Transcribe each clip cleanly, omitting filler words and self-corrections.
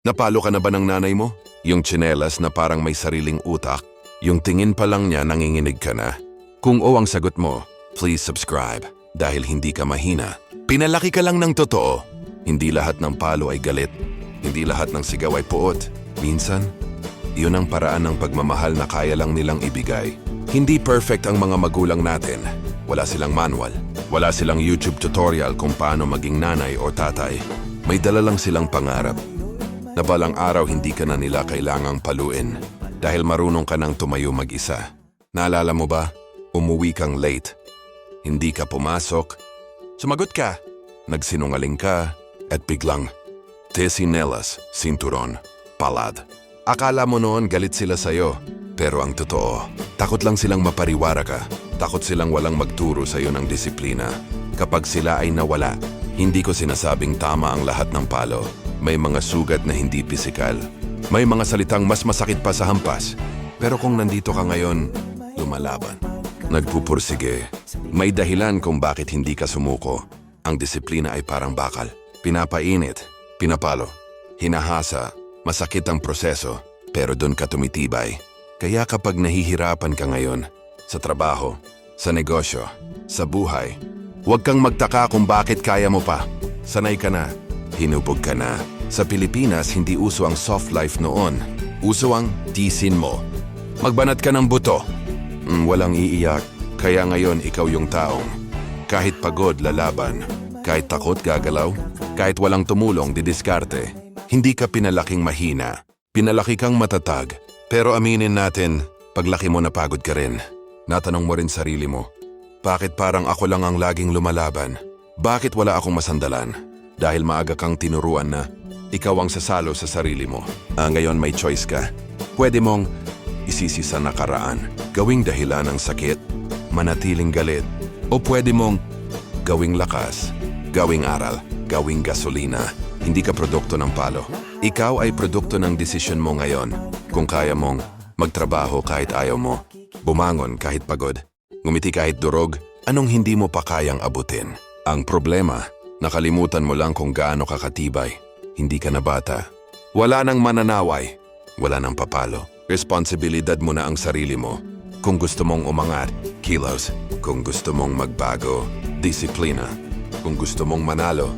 Napalo ka na ba ng nanay mo? Yung tsinelas na parang may sariling utak, yung tingin pa lang niya nanginginig ka na. Kung o ang sagot mo, please subscribe dahil hindi ka mahina. Pinalaki ka lang ng totoo. Hindi lahat ng palo ay galit. Hindi lahat ng sigaw ay puot. Minsan, yun ang paraan ng pagmamahal na kaya lang nilang ibigay. Hindi perfect ang mga magulang natin. Wala silang manual. Wala silang YouTube tutorial kung paano maging nanay o tatay. May dala lang silang pangarap. Na balang araw hindi ka na nila kailangang paluin dahil marunong ka nang tumayo mag-isa. Naalala mo ba? Umuwi kang late. Hindi ka pumasok. Sumagot ka. Nagsinungaling ka at biglang tesinelas, sinturon, palad. Akala mo noon galit sila sa'yo, pero ang totoo, takot lang silang mapariwara ka. Takot silang walang magturo sa'yo ng disiplina. Kapag sila ay nawala, hindi ko sinasabing tama ang lahat ng palo. May mga sugat na hindi pisikal. May mga salitang mas masakit pa sa hampas. Pero kung nandito ka ngayon, lumalaban. Nagpupursige. May dahilan kung bakit hindi ka sumuko. Ang disiplina ay parang bakal. Pinapainit, pinapalo, hinahasa, masakit ang proseso, pero doon ka tumitibay. Kaya kapag nahihirapan ka ngayon, sa trabaho, sa negosyo, sa buhay, huwag kang magtaka kung bakit kaya mo pa. Sanay ka na. Hinubog ka na. Sa Pilipinas, hindi uso ang soft life noon. Uso ang tisin mo. Magbanat ka ng buto. Walang iiyak. Kaya ngayon, ikaw yung taong. Kahit pagod, lalaban. Kahit takot, gagalaw. Kahit walang tumulong, didiskarte. Hindi ka pinalaking mahina. Pinalaki kang matatag. Pero aminin natin, paglaki mo napagod ka rin. Natanong mo rin sarili mo. Bakit parang ako lang ang laging lumalaban? Bakit wala akong masandalan? Dahil maaga kang tinuruan na ikaw ang sasalo sa sarili mo. Ngayon may choice ka. Pwede mong isisi sa nakaraan, gawing dahilan ng sakit, manatiling galit, o pwede mong gawing lakas, gawing aral, gawing gasolina. Hindi ka produkto ng palo. Ikaw ay produkto ng desisyon mo ngayon. Kung kaya mong magtrabaho kahit ayaw mo, bumangon kahit pagod, ngumiti kahit durog, anong hindi mo pa kayang abutin? Ang problema, nakalimutan mo lang kung gaano ka katibay. Hindi ka na bata. Wala nang mananaway. Wala nang papalo. Responsibilidad mo na ang sarili mo. Kung gusto mong umangat, kilos. Kung gusto mong magbago, disiplina. Kung gusto mong manalo,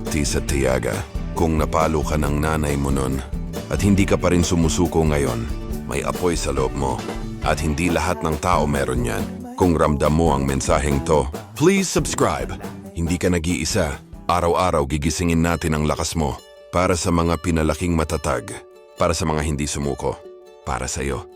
tisa tiyaga. Kung napalo ka ng nanay mo nun at hindi ka pa rin sumusuko ngayon, may apoy sa loob mo. At hindi lahat ng tao meron yan. Kung ramdam mo ang mensaheng to, please subscribe. Hindi ka nag-iisa. Araw-araw gigisingin natin ang lakas mo para sa mga pinalaking matatag, para sa mga hindi sumuko, para sa iyo.